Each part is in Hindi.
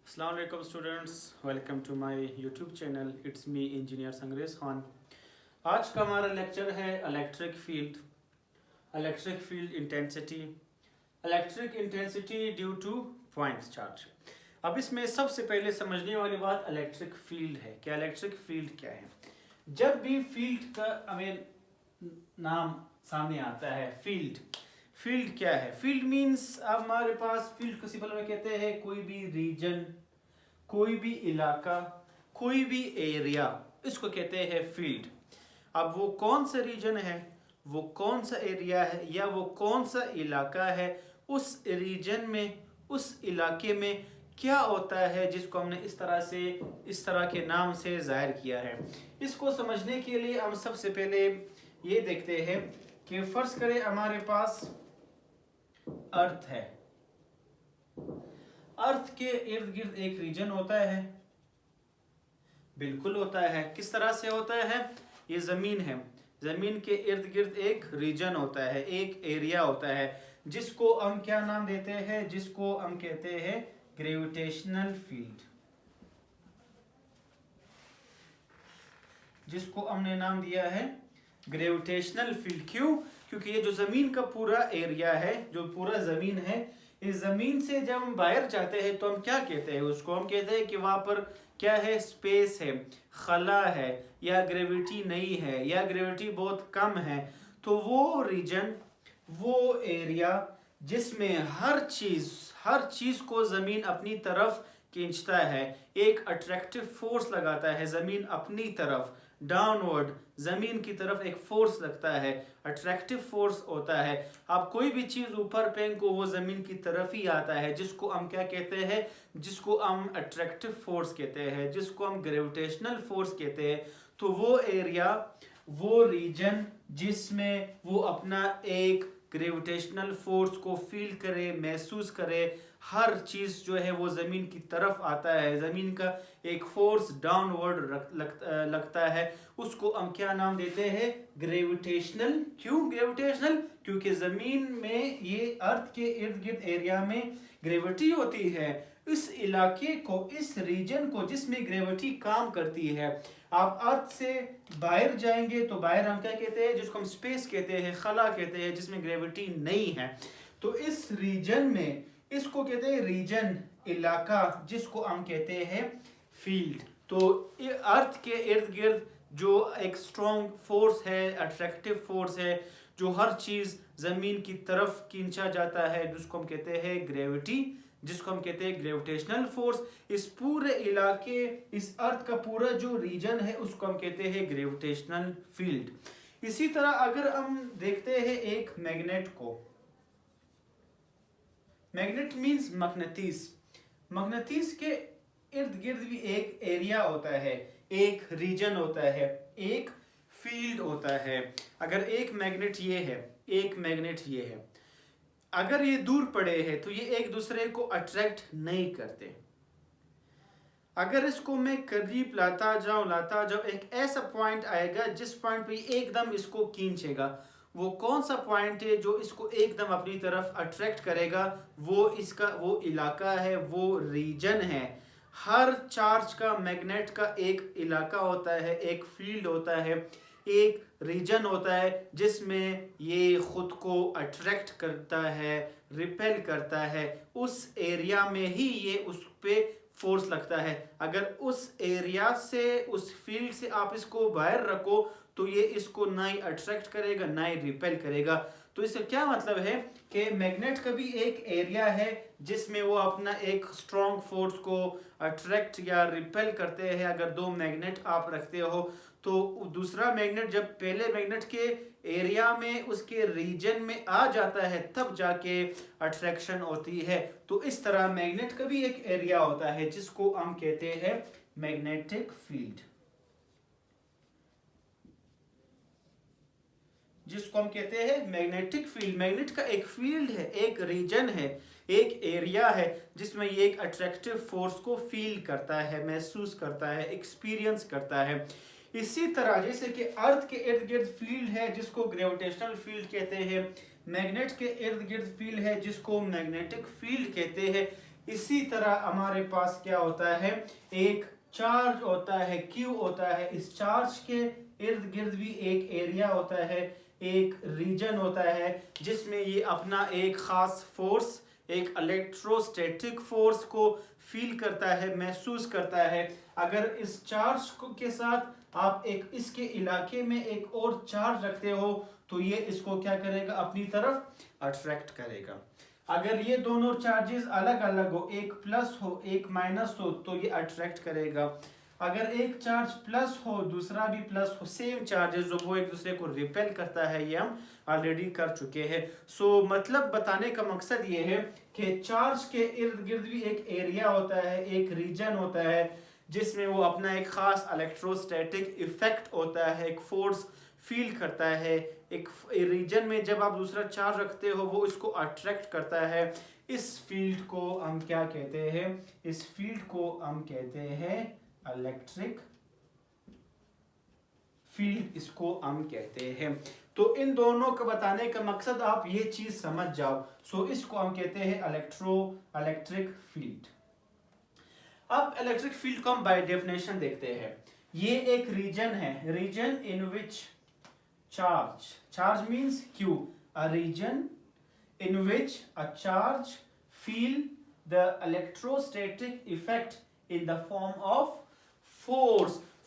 अस्सलाम वालेकुम students, welcome to my YouTube channel. It's me engineer Sangrez Khan. आज का हमारा लेक्चर है electric field intensity due to point charge. अब इसमें सबसे पहले समझने वाली बात इलेक्ट्रिक फील्ड है। क्या इलेक्ट्रिक फील्ड क्या है? जब भी फील्ड का हमें नाम सामने आता है, फील्ड क्या है? फील्ड मींस अब हमारे पास फील्ड को सिंपल में कहते हैं कोई भी रीजन, कोई भी इलाका, कोई भी एरिया, इसको कहते हैं फील्ड। अब वो कौन सा रीजन है, वो कौन सा एरिया है या वो कौन सा इलाका है, उस रीजन में, उस इलाके में क्या होता है जिसको हमने इस तरह के नाम से जाहिर किया है। इसको समझने के लिए हम सबसे पहले ये देखते हैं कि फर्ज करें हमारे पास अर्थ है। अर्थ के इर्द गिर्द एक रीजन होता है, बिल्कुल होता है। किस तरह से होता है? ये जमीन है, जमीन के इर्द गिर्द एक रीजन होता है, एक एरिया होता है, जिसको हम क्या नाम देते हैं? जिसको हम कहते हैं ग्रेविटेशनल फील्ड, जिसको हमने नाम दिया है ग्रेविटेशनल फील्ड। क्यों? क्योंकि ये जो जमीन का पूरा एरिया है, जो पूरा जमीन है, इस जमीन से जब हम बाहर जाते हैं तो हम क्या कहते हैं? उसको हम कहते हैं कि वहां पर क्या है? स्पेस है, खला है, या ग्रेविटी नहीं है, या ग्रेविटी बहुत कम है। तो वो रीजन, वो एरिया जिसमें हर चीज को जमीन अपनी तरफ खींचता है, एक अट्रैक्टिव फोर्स लगाता है जमीन अपनी तरफ, डाउनवर्ड जमीन की तरफ एक फोर्स लगता है, अट्रैक्टिव फोर्स होता है। आप कोई भी चीज ऊपर फेंको वो जमीन की तरफ ही आता है, जिसको हम क्या कहते हैं? जिसको हम अट्रैक्टिव फोर्स कहते हैं, जिसको हम ग्रेविटेशनल फोर्स कहते हैं। तो वो एरिया, वो रीजन जिसमें वो अपना एक ग्रेविटेशनल फोर्स को फील करे, महसूस करे, हर चीज जो है वो जमीन की तरफ आता है, जमीन का एक फोर्स डाउनवर्ड लगता है, उसको हम क्या नाम देते हैं? ग्रेविटेशनल। क्यों ग्रेविटेशनल? क्योंकि जमीन में, ये अर्थ के इर्द गिर्द एरिया में ग्रेविटी होती है। इस इलाके को, इस रीजन को जिसमें ग्रेविटी काम करती है। आप अर्थ से बाहर जाएंगे तो बाहर हम क्या कहते हैं? जिसको हम स्पेस कहते हैं, खला कहते हैं, जिसमें ग्रेविटी नहीं है। तो इस रीजन में, इसको कहते हैं रीजन, इलाका, जिसको हम कहते हैं फील्ड। तो अर्थ के इर्द गिर्द जो एक स्ट्रॉन्ग फोर्स है, अट्रैक्टिव फोर्स है, जो हर चीज जमीन की तरफ खींचा जाता है, जिसको हम कहते हैं ग्रेविटी, जिसको हम कहते हैं ग्रेविटेशनल फोर्स। इस पूरे इलाके, इस अर्थ का पूरा जो रीजन है, उसको हम कहते हैं ग्रेविटेशनल फील्ड। इसी तरह अगर हम देखते हैं एक मैग्नेट को, मैग्नेट मींस मकनतीस। मकनतीस के इर्द गिर्द भी एक एरिया होता है, एक रीजन होता है, एक फील्ड होता है। अगर एक मैग्नेट ये है, एक मैग्नेट ये है, अगर ये दूर पड़े हैं तो ये एक दूसरे को अट्रैक्ट नहीं करते। अगर इसको मैं करीब लाता जाऊं, एक ऐसा पॉइंट आएगा जिस पॉइंट पे एकदम इसको खींचेगा। वो कौन सा पॉइंट है जो इसको एकदम अपनी तरफ अट्रैक्ट करेगा? वो इसका वो इलाका है, वो रीजन है। हर चार्ज का, मैग्नेट का एक इलाका होता है, एक फील्ड होता है, एक रीजन होता है, जिसमें ये खुद को अट्रैक्ट करता है, रिपेल करता है। उस एरिया में ही ये उस पे फोर्स लगता है। अगर उस एरिया से, उस फील्ड से आप इसको बाहर रखो तो ये इसको ना ही अट्रैक्ट करेगा, ना ही रिपेल करेगा। तो इससे क्या मतलब है कि मैग्नेट का भी एक एरिया है जिसमें वो अपना एक स्ट्रॉन्ग फोर्स को अट्रैक्ट या रिपेल करते हैं। अगर दो मैग्नेट आप रखते हो तो दूसरा मैग्नेट जब पहले मैग्नेट के एरिया में, उसके रीजन में आ जाता है, तब जाके अट्रैक्शन होती है। तो इस तरह मैग्नेट का भी एक एरिया होता है जिसको हम कहते हैं मैग्नेटिक फील्ड, जिसको हम कहते हैं मैग्नेटिक फील्ड। मैग्नेट का एक फील्ड है, एक रीजन है, एक एरिया है, जिसमें ये एक अट्रैक्टिव फोर्स को फील करता है, महसूस करता है, एक्सपीरियंस करता है। इसी तरह जैसे कि अर्थ के इर्द गिर्द फील्ड है जिसको ग्रेविटेशनल फील्ड कहते हैं, मैग्नेट के इर्द गिर्द फील्ड है जिसको मैग्नेटिक फील्ड कहते हैं। इसी तरह हमारे पास क्या होता है, एक चार्ज होता है, Q होता है, इस चार्ज के इर्द गिर्द भी एक एरिया होता है, एक रीजन होता है जिसमें ये अपना एक खास फोर्स, एक इलेक्ट्रोस्टैटिक फोर्स को फील करता है, महसूस करता है। अगर इस चार्ज के साथ आप एक इसके इलाके में एक और चार्ज रखते हो तो ये इसको क्या करेगा, अपनी तरफ अट्रैक्ट करेगा। अगर ये दोनों चार्जेस अलग अलग हो, एक प्लस हो एक माइनस हो, तो ये अट्रैक्ट करेगा। अगर एक चार्ज प्लस हो दूसरा भी प्लस हो, सेम चार्जेस जो वो एक दूसरे को रिपेल करता है, ये हम ऑलरेडी कर चुके हैं। मतलब बताने का मकसद ये है कि चार्ज के इर्द गिर्द भी एक एरिया होता है, एक रीजन होता है जिसमें वो अपना एक खास इलेक्ट्रोस्टैटिक इफेक्ट होता है, एक फोर्स फील करता है। एक रीजन में जब आप दूसरा चार्ज रखते हो वो इसको अट्रैक्ट करता है। इस फील्ड को हम क्या कहते हैं, इस फील्ड को हम कहते हैं इलेक्ट्रिक फील्ड, इसको हम कहते हैं। तो इन दोनों को बताने का मकसद आप ये चीज समझ जाओ। इसको हम कहते हैं इलेक्ट्रिक फील्ड। अब इलेक्ट्रिक फील्ड को हम बाय डेफिनेशन देखते हैं। ये एक रीजन है, region in which charge means Q, a region in which a charge feel the electrostatic effect in the form of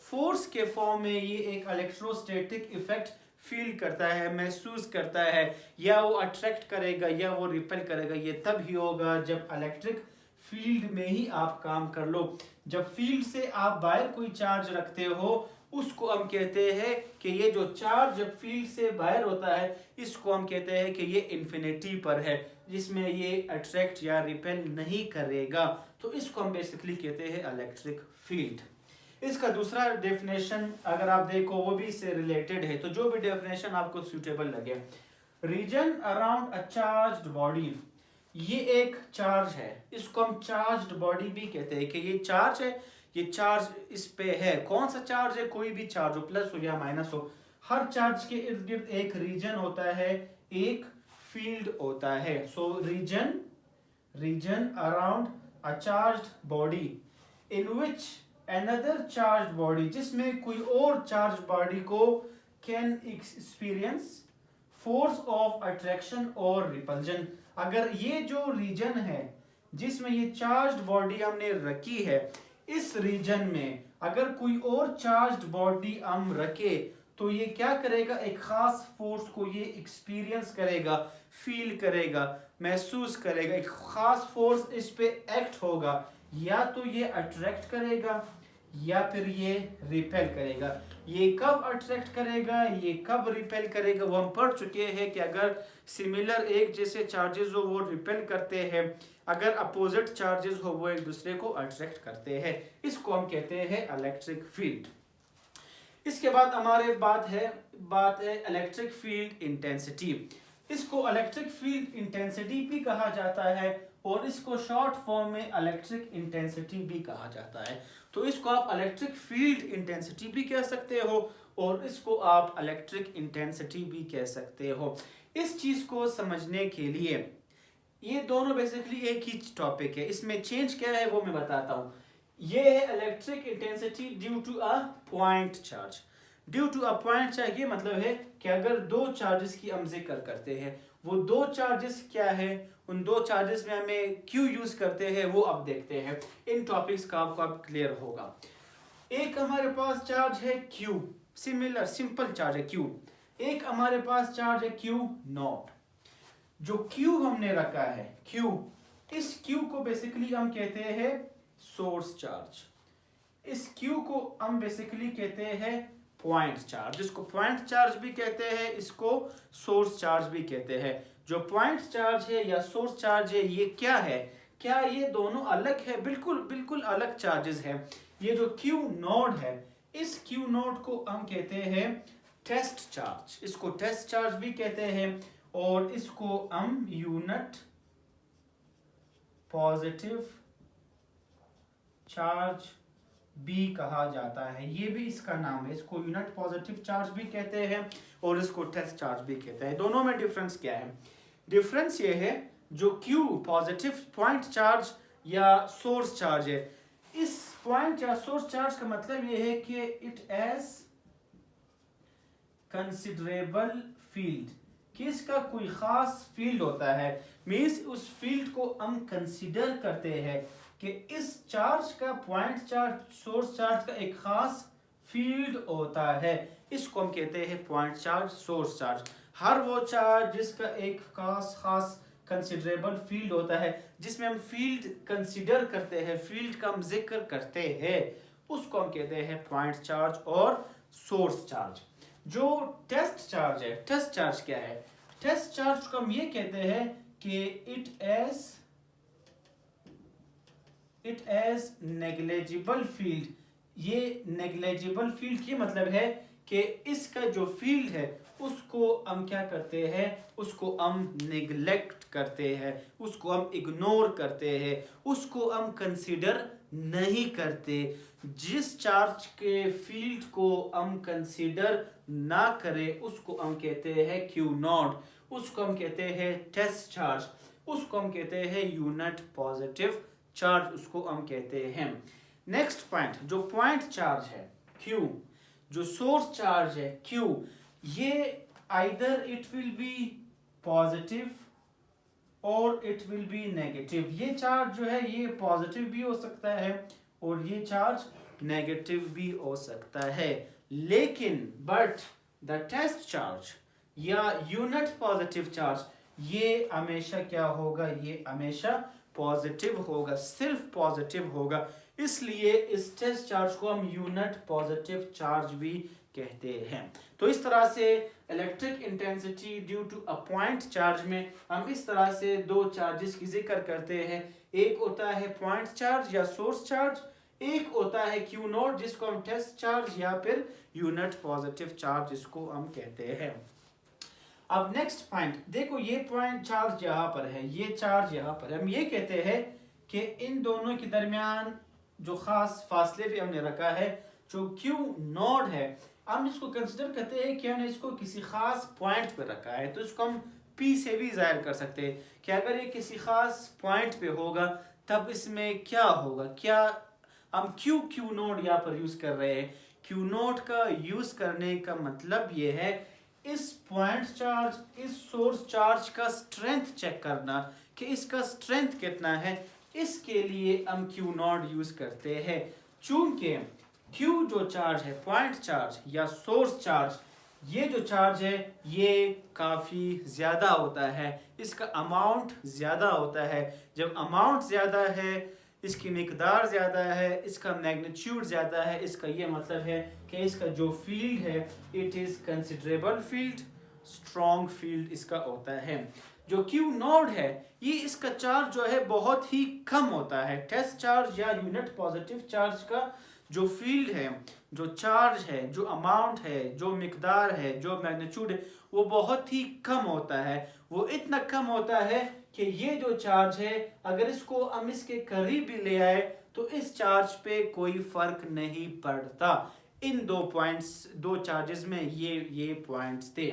force के फॉर्म में ये एक इलेक्ट्रोस्टैटिक इफेक्ट फील करता है, महसूस करता है, या वो अट्रैक्ट करेगा या वो रिपेल करेगा। ये तब ही होगा जब इलेक्ट्रिक फील्ड में ही आप काम कर लो। जब फील्ड से आप बाहर कोई चार्ज रखते हो उसको हम कहते हैं कि ये जो चार्ज जब फील्ड से बाहर होता है इसको हम कहते हैं कि ये इन्फिनिटी पर है, जिसमें ये अट्रैक्ट या रिपेल नहीं करेगा। तो इसको हम बेसिकली कहते हैं इलेक्ट्रिक फील्ड। इसका दूसरा डेफिनेशन अगर आप देखो वो भी इससे रिलेटेड है, तो जो भी डेफिनेशन आपको सूटेबल लगे। रीजन अराउंड अ चार्ज्ड बॉडी, ये एक चार्ज है, इसको हम चार्ज्ड बॉडी भी कहते हैं कि ये चार्ज है, ये चार्ज इस पे है। कौन सा चार्ज है, कोई भी चार्ज हो, प्लस हो या माइनस हो, हर चार्ज के इर्द गिर्द एक रीजन होता है, एक फील्ड होता है। Region around a charged body in which another charged body, जिसमें कोई और चार्ज बॉडी को can experience force of attraction और रिपल्जन। अगर ये जो रीजन है जिसमें ये चार्ज्ड बॉडी हमने रखी है, इस रीजन में अगर कोई और चार्ज्ड बॉडी हम रखे तो ये क्या करेगा, एक खास फोर्स को ये एक्सपीरियंस करेगा, फील करेगा, महसूस करेगा। एक खास फोर्स इस पे एक्ट होगा, या तो ये अट्रैक्ट करेगा या फिर ये रिपेल करेगा। ये कब अट्रैक्ट करेगा, ये कब रिपेल करेगा, वो हम पढ़ चुके हैं कि अगर सिमिलर एक जैसे चार्जेस हो वो रिपेल करते हैं, अगर अपोजिट चार्जेस हो वो एक दूसरे को अट्रैक्ट करते हैं। इसको हम कहते हैं इलेक्ट्रिक फील्ड। इसके बाद हमारे बात है इलेक्ट्रिक फील्ड इंटेंसिटी। इसको इलेक्ट्रिक फील्ड इंटेंसिटी भी कहा जाता है और इसको शॉर्ट फॉर्म में इलेक्ट्रिक इंटेंसिटी भी कहा जाता है। तो इसको आप इलेक्ट्रिक फील्ड इंटेंसिटी भी कह सकते हो और इसको आप इलेक्ट्रिक इंटेंसिटी भी कह सकते हो। इस चीज को समझने के लिए ये दोनों बेसिकली एक ही टॉपिक है, इसमें चेंज क्या है वो मैं बताता हूँ। ये है electric intensity due to a point charge. Due to a point charge ये मतलब है कि अगर दो चार्जेस की हम जिक्र करते हैं, वो दो चार्जेस क्या है, उन दो चार्जेस में हमें क्यों यूज करते हैं वो अब देखते हैं। इन टॉपिक्स का आपको अब क्लियर होगा। एक हमारे पास चार्ज है Q, सिंपल चार्ज है Q। एक हमारे पास चार्ज है Q नॉट। जो Q हमने रखा है Q, इस Q को बेसिकली हम कहते हैं सोर्स चार्ज। इस Q को हम बेसिकली कहते हैं पॉइंट चार्ज, जिसको पॉइंट चार्ज भी कहते हैं, इसको सोर्स चार्ज भी कहते हैं। जो पॉइंट चार्ज है या सोर्स चार्ज है, ये क्या है, क्या ये दोनों अलग है? बिल्कुल अलग चार्जेस है। ये जो Q नोड है, इस Q नोड को हम कहते हैं टेस्ट चार्ज, इसको टेस्ट चार्ज भी कहते हैं और इसको हम यूनिट पॉजिटिव चार्ज भी कहा जाता है। ये भी इसका नाम है, इसको यूनिट पॉजिटिव चार्ज भी कहते हैं और इसको टेस्ट चार्ज भी कहते हैं। दोनों में डिफरेंस क्या है? डिफरेंस ये है, जो Q पॉजिटिव पॉइंट चार्ज या सोर्स चार्ज है। इस पॉइंट या सोर्स चार्ज का मतलब ये है कि इट एज कंसिडरेबल फील्ड, कि इसका कोई खास फील्ड होता है। मीन्स उस फील्ड को हम कंसिडर करते हैं कि इस चार्ज का, पॉइंट चार्ज सोर्स चार्ज का एक खास फील्ड होता है, इसको हम कहते हैं पॉइंट चार्ज सोर्स चार्ज। हर वो चार्ज जिसका एक खास कंसिडरेबल फील्ड होता है, जिसमें हम फील्ड कंसिडर करते हैं, फील्ड का हम जिक्र करते हैं, उसको हम कहते हैं पॉइंट चार्ज और सोर्स चार्ज। जो टेस्ट चार्ज है, टेस्ट चार्ज क्या है? टेस्ट चार्ज को हम ये कहते हैं कि इट एज नेग्लेजिबल फील्ड। ये नेग्लेजिबल फील्ड की मतलब है कि इसका जो फील्ड है उसको हम क्या करते हैं, उसको हम निगलेक्ट करते हैं, उसको हम इग्नोर करते हैं, उसको हम कंसीडर नहीं करते। जिस चार्ज के फील्ड को हम कंसीडर ना करें उसको हम कहते हैं क्यू नॉट, उसको हम कहते हैं टेस्ट चार्ज, उसको हम कहते हैं यूनिट पॉजिटिव चार्ज, उसको हम कहते हैं। नेक्स्ट पॉइंट, जो पॉइंट चार्ज है Q, जो सोर्स चार्ज है Q, ये either it will be positive और इट विल बी नेगेटिव। ये चार्ज जो है ये पॉजिटिव भी हो सकता है और ये चार्ज नेगेटिव भी हो सकता है। लेकिन बट द टेस्ट चार्ज या यूनिट पॉजिटिव चार्ज, ये हमेशा क्या होगा? ये हमेशा पॉजिटिव होगा, सिर्फ पॉजिटिव होगा। इसलिए इस टेस्ट चार्ज को हम यूनिट पॉजिटिव चार्ज भी कहते हैं। तो इस तरह से electric intensity due to a point charge में हम इस तरह से दो चार्जेस की जिक्र करते हैं। एक होता है पॉइंट चार्ज या सोर्स चार्ज, एक होता है क्यू नॉट जिसको हम टेस्ट चार्ज या फिर यूनिट पॉजिटिव चार्ज जिसको हम कहते हैं। अब नेक्स्ट पॉइंट देखो, ये पॉइंट चार्ज यहाँ पर है, ये चार्ज यहाँ पर है। हम ये कहते हैं कि इन दोनों के दरमियान जो खास फासले भी हमने रखा है, जो क्यू नॉट है, हम इसको कंसिडर करते हैं कि हमने इसको किसी खास पॉइंट पे रखा है। तो इसको हम P से भी जाहिर कर सकते हैं कि अगर ये किसी खास पॉइंट पे होगा तब इसमें क्या होगा। क्या हम क्यू नोट यहाँ पर यूज कर रहे हैं? क्यू नोट का यूज करने का मतलब ये है इस पॉइंट चार्ज, इस सोर्स चार्ज का स्ट्रेंथ चेक करना कि इसका स्ट्रेंथ कितना है। इसके लिए हम क्यू नॉट यूज करते हैं। चूंकि क्यू जो चार्ज है, पॉइंट चार्ज या सोर्स चार्ज, ये जो चार्ज है ये काफ़ी ज़्यादा होता है, इसका अमाउंट ज़्यादा होता है। जब अमाउंट ज़्यादा है, इसकी मिकदार ज़्यादा है, इसका मैग्नीट्यूड ज़्यादा है, इसका ये मतलब है कि इसका जो फील्ड है it is considerable field, strong field इसका होता है। जो क्यू नॉट है ये इसका चार्ज जो है बहुत ही कम होता है। टेस्ट चार्ज या यूनिट पॉजिटिव चार्ज का जो फील्ड है, जो चार्ज है, जो अमाउंट है, जो मिकदार है, जो मैग्नीट्यूड है, वो बहुत ही कम होता है। वो इतना कम होता है कि ये जो चार्ज है अगर इसको हम इसके करीब भी ले आए तो इस चार्ज पे कोई फर्क नहीं पड़ता। इन दो पॉइंट्स, दो चार्जेस में ये पॉइंट्स थे।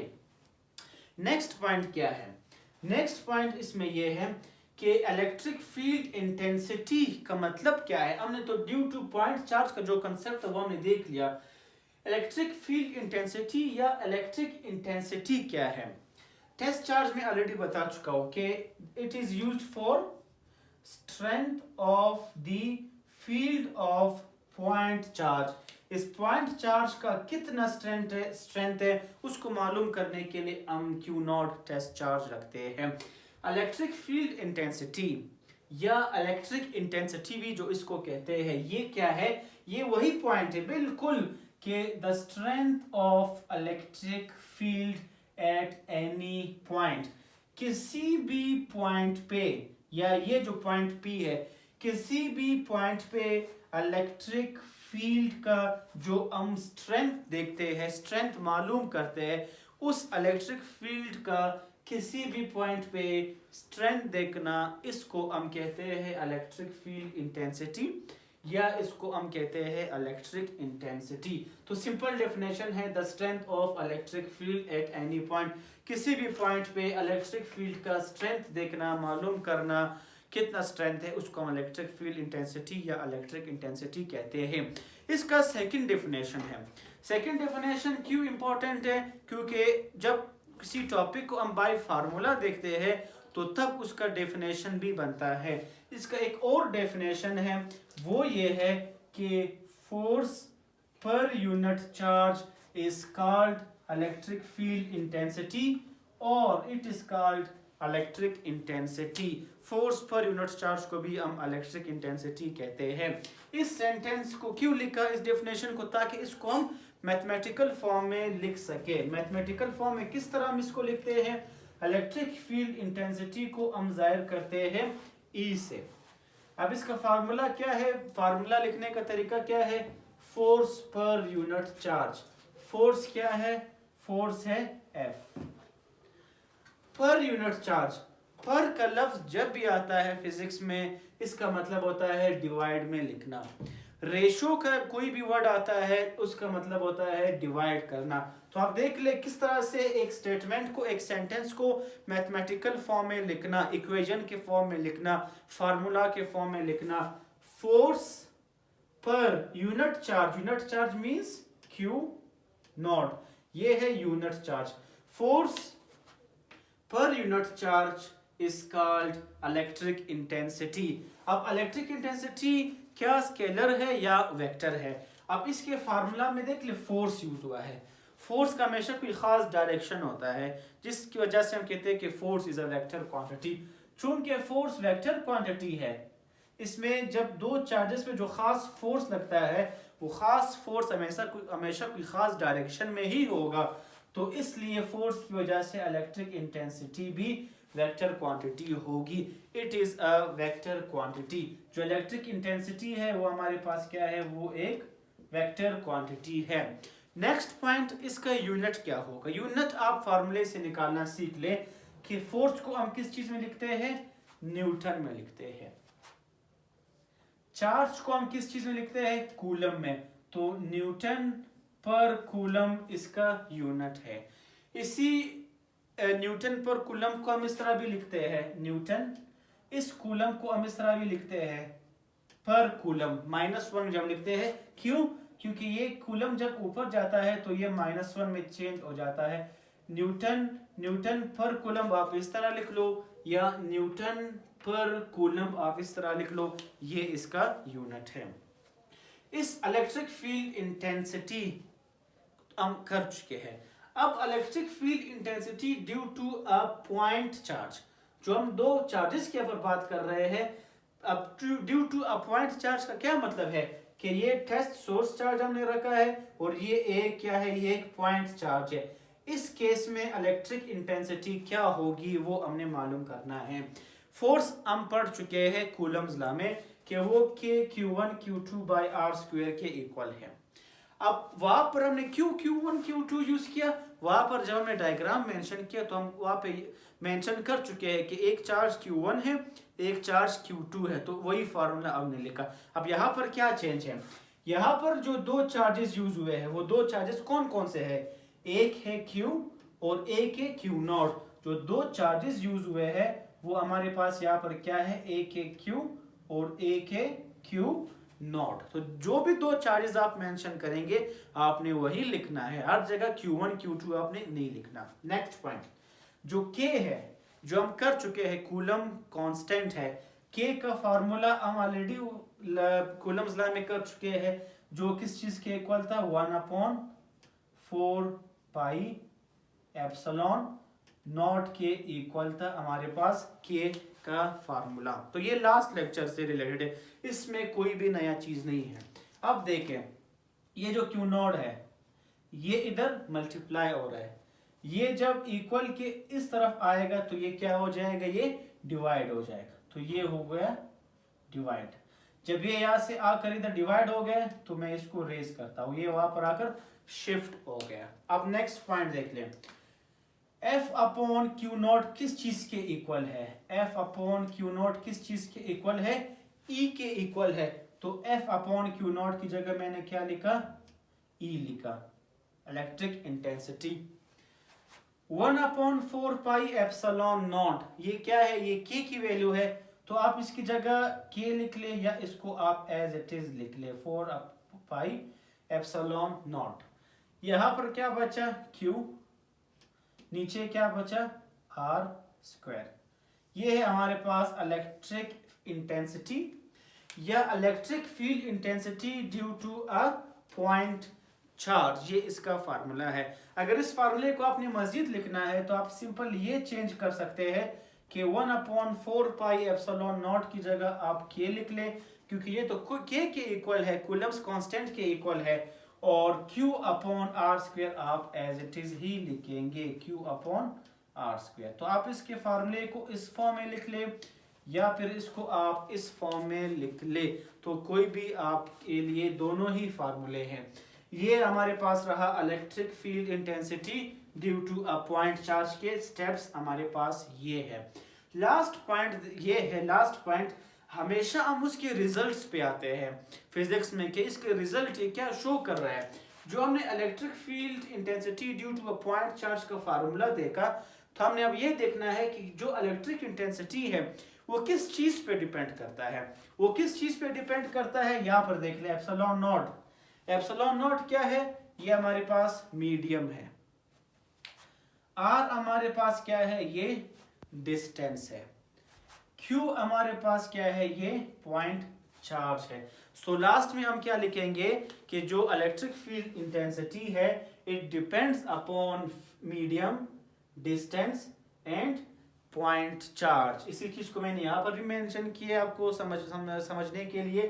नेक्स्ट पॉइंट क्या है? नेक्स्ट पॉइंट इसमें ये है कि इलेक्ट्रिक फील्ड इंटेंसिटी का मतलब क्या है। हमने तो ड्यू टू पॉइंट चार्ज का जो कंसेप्ट है वो हमने देख लिया। इलेक्ट्रिक फील्ड इंटेंसिटी या इलेक्ट्रिक इंटेंसिटी क्या है? टेस्ट चार्ज में ऑलरेडी बता चुका हूं कि it is used for strength of the field of point charge. इस पॉइंट चार्ज का कितना स्ट्रेंथ है उसको मालूम करने के लिए हम क्यू नॉट टेस्ट चार्ज रखते हैं। इलेक्ट्रिक फील्ड इंटेंसिटी या इलेक्ट्रिक इंटेंसिटी भी जो इसको कहते हैं, ये क्या है? ये वही पॉइंट है बिल्कुल कि the strength of electric field at any point. किसी भी पॉइंट पे, या ये जो पॉइंट P है, किसी भी पॉइंट पे इलेक्ट्रिक फील्ड का जो हम स्ट्रेंथ देखते हैं, स्ट्रेंथ मालूम करते हैं, उस इलेक्ट्रिक फील्ड का किसी भी पॉइंट पे स्ट्रेंथ देखना, इसको हम कहते हैं इलेक्ट्रिक फील्ड इंटेंसिटी या इसको हम कहते हैं इलेक्ट्रिक इंटेंसिटी। तो सिंपल डेफिनेशन है the strength of electric field at any point. किसी भी पॉइंट पे इलेक्ट्रिक फील्ड का स्ट्रेंथ देखना, मालूम करना कितना स्ट्रेंथ है, उसको हम इलेक्ट्रिक फील्ड इंटेंसिटी या इलेक्ट्रिक इंटेंसिटी कहते हैं। इसका सेकंड डेफिनेशन है। सेकंड डेफिनेशन क्यों इंपॉर्टेंट है? क्योंकि जब किसी टॉपिक को हम बाय फार्मूला देखते हैं तो तब उसका डेफिनेशन भी बनता है। इसका एक और डेफिनेशन है, वो ये है कि force per unit charge is called electric field intensity और it is called electric intensity. Force per unit charge को भी हम इलेक्ट्रिक इंटेंसिटी कहते हैं। इस सेंटेंस को क्यों लिखा, इस डेफिनेशन को, ताकि इसको हम मैथमेटिकल फॉर्म में लिख सके। मैथमेटिकल फॉर्म में किस तरह हम इसको लिखते हैं? इलेक्ट्रिक फील्ड इंटेंसिटी को हम जाहिर करते हैं E से। अब इसका फार्मूला क्या है? फार्मूला लिखने का तरीका क्या है? Force per unit charge. Force क्या है? फोर्स है F पर यूनिट चार्ज। पर का लफ्ज जब भी आता है फिजिक्स में, इसका मतलब होता है डिवाइड में लिखना। रेशो का कोई भी वर्ड आता है उसका मतलब होता है डिवाइड करना। तो आप देख ले किस तरह से एक स्टेटमेंट को, एक सेंटेंस को मैथमेटिकल फॉर्म में लिखना, इक्वेशन के फॉर्म में लिखना, फार्मूला के फॉर्म में लिखना। Force per unit charge, unit charge means Q not, ये है unit charge. Force per unit charge is called electric intensity. अब इलेक्ट्रिक इंटेंसिटी क्या स्केलर है या वेक्टर है? अब इसके फार्मूला में देख ले, फोर्स यूज हुआ है। फोर्स का हमेशा कोई खास डायरेक्शन होता है जिसकी वजह से हम कहते हैं कि force is a vector quantity. चूंकि फोर्स वेक्टर क्वांटिटी है, इसमें जब दो चार्जेस पे जो खास फोर्स लगता है, वो खास फोर्स हमेशा कोई खास डायरेक्शन में ही होगा। तो इसलिए फोर्स की वजह से इलेक्ट्रिक इंटेंसिटी भी वेक्टर क्वांटिटी होगी। It is a vector quantity. जो इलेक्ट्रिक इंटेंसिटी है वो हमारे पास क्या है? वो एक वेक्टर क्वांटिटी है। नेक्स्ट पॉइंट, इसका यूनिट क्या होगा? यूनिट आप फार्मूले से निकालना सीख ले कि फोर्स को हम किस चीज में लिखते हैं? न्यूटन में लिखते हैं। चार्ज को हम किस चीज में लिखते हैं? कूलम में। तो न्यूटन पर कूलम इसका यूनिट है। इसी न्यूटन पर कूलम को हम इस तरह भी लिखते हैं, न्यूटन। इस कूलम को हम इस तरह भी लिखते हैं पर कूलम, -1 जब लिखते हैं। क्यों? क्योंकि ये कूलम जब ऊपर जाता है तो ये -1 में चेंज हो जाता है। न्यूटन पर कूलम आप इस तरह लिख लो, या न्यूटन पर कूलम आप इस तरह लिख लो, ये इसका यूनिट है। इस इलेक्ट्रिक फील्ड इंटेंसिटी हम कर चुके हैं। अब electric field intensity due to a point charge, जो हम दो चार्जेस के ऊपर बात कर रहे हैं, अब due to a point charge का क्या मतलब है कि ये टेस्ट सोर्स चार्ज हमने रखा है और ये एक क्या है? ये एक पॉइंट चार्ज है। इस केस में इलेक्ट्रिक इंटेंसिटी क्या होगी वो हमने मालूम करना है। फोर्स हम पढ़ चुके हैं कूलम्स लॉ में कि वो के Q1 Q2 by R square के इक्वल है। अब वहां पर हमने क्यों Q1 Q2 यूज किया? वहां पर जब हमने डायग्राम मेंशन किया तो हम वहां पे मेंशन कर चुके हैं कि एक चार्ज Q1 है, एक चार्ज Q2 है, तो वही फार्मूला हमने लिखा। अब यहाँ पर क्या चेंज है? यहाँ पर जो दो चार्जेस यूज हुए हैं वो दो चार्जेस कौन कौन से हैं? एक है Q और एक है Q नॉट। जो दो चार्जेस यूज हुए हैं वो हमारे पास यहाँ पर क्या है? एक है Q और एक है Q नॉट। तो जो भी दो चार्जेस आप मेंशन करेंगे आपने वही लिखना है, हर जगह Q1 Q2 आपने नहीं लिखना। नेक्स्ट पॉइंट, जो K है, जो हम कर चुके हैं, कूलम कांस्टेंट है। K का फार्मूला हम ऑलरेडी कूलम्स लॉ में कर चुके हैं, जो किस चीज के इक्वल था? 1/4 पाई एप्सिलॉन नॉट के इक्वल था हमारे पास K का फार्मूला। तो ये लास्ट लेक्चर से रिलेटेड है, इसमें कोई भी नया चीज नहीं है। अब देखें, ये जो Q नॉट है ये इधर मल्टीप्लाई हो रहा है, ये जब इक्वल के इस तरफ आएगा तो ये क्या हो जाएगा? ये डिवाइड हो जाएगा। तो ये हो गया डिवाइड। जब ये यहां से आकर इधर डिवाइड हो गया तो मैं इसको रेज करता हूं, ये वहां पर आकर शिफ्ट हो गया। अब नेक्स्ट पॉइंट देख लें, F अपॉन Q नॉट किस चीज के इक्वल है? F अपॉन Q नॉट किस चीज के इक्वल है? E के इक्वल है। तो F अपॉन Q नॉट की जगह मैंने क्या लिखा? E लिखा, electric intensity. 1/4 pi epsilon not, ये क्या है? ये K की वैल्यू है। तो आप इसकी जगह के लिख ले या इसको आप एज इट इज लिख ले 4 पाई एप्सिलॉन नॉट। यहाँ पर क्या बचा Q, नीचे क्या बचा R स्क्वायर। ये है हमारे पास इलेक्ट्रिक इंटेंसिटी या electric field intensity due to a point charge. ये इसका फार्मूला है। अगर इस फार्मूले को आपने मजीद लिखना है तो आप सिंपल ये चेंज कर सकते हैं कि 1/4 पाई एप्सिलॉन नॉट की जगह आप के लिख लें, क्योंकि ये तो के इक्वल है, कूलम्स कांस्टेंट के इक्वल है, और Q अपॉन आर स्क्वायर आप एज इट इज ही लिखेंगे, Q अपॉन आर स्क्वायर। तो आप इसके फार्मूले को इस फॉर्म में लिख ले या फिर इसको आप इस फॉर्म में लिख ले, तो कोई भी आपके लिए दोनों ही फार्मूले हैं। ये हमारे पास रहा electric field intensity due to a point charge के स्टेप्स हमारे पास ये है। लास्ट पॉइंट ये है, लास्ट पॉइंट हमेशा हम उसके रिजल्ट्स पे आते हैं फिजिक्स में कि इसके रिजल्ट ये क्या शो कर रहा है। जो हमने electric field intensity due to a point charge का फार्मूला देखा, तो हमने अब ये देखना है कि जो इलेक्ट्रिक इंटेंसिटी है वो किस चीज पे डिपेंड करता है। वो किस चीज पे डिपेंड करता है, यहाँ पर देख ले एप्सिलॉन नॉट। एप्सिलॉन नॉट क्या है, ये हमारे पास मीडियम है। आर हमारे पास क्या है, ये डिस्टेंस है। Q हमारे पास क्या है, ये पॉइंट चार्ज है। सो लास्ट में हम क्या लिखेंगे कि जो इलेक्ट्रिक फील्ड इंटेंसिटी है it depends upon medium, distance and point charge. इसी चीज को मैंने यहाँ पर भी मेंशन किया आपको समझने के लिए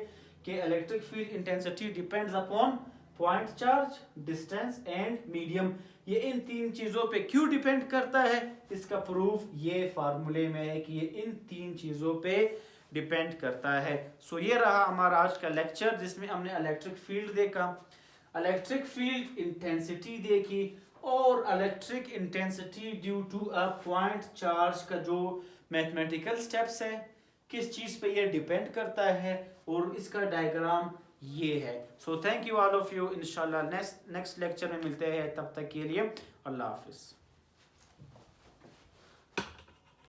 कि electric field intensity depends upon point charge, distance and medium. ये इन तीन चीजों पे क्यों डिपेंड करता है, इसका प्रूफ ये फार्मूले में है कि ये इन तीन चीजों पे डिपेंड करता है। सो ये रहा हमारा आज का लेक्चर जिसमें हमने इलेक्ट्रिक फील्ड देखा, इलेक्ट्रिक फील्ड इंटेंसिटी देखी और electric intensity due to a point charge का जो मैथमेटिकल स्टेप्स है, किस चीज पे ये डिपेंड करता है, और इसका डायग्राम ये है। So thank you all of you. इंशाल्लाह नेक्स्ट लेक्चर में मिलते हैं, तब तक के लिए अल्लाह हाफिज।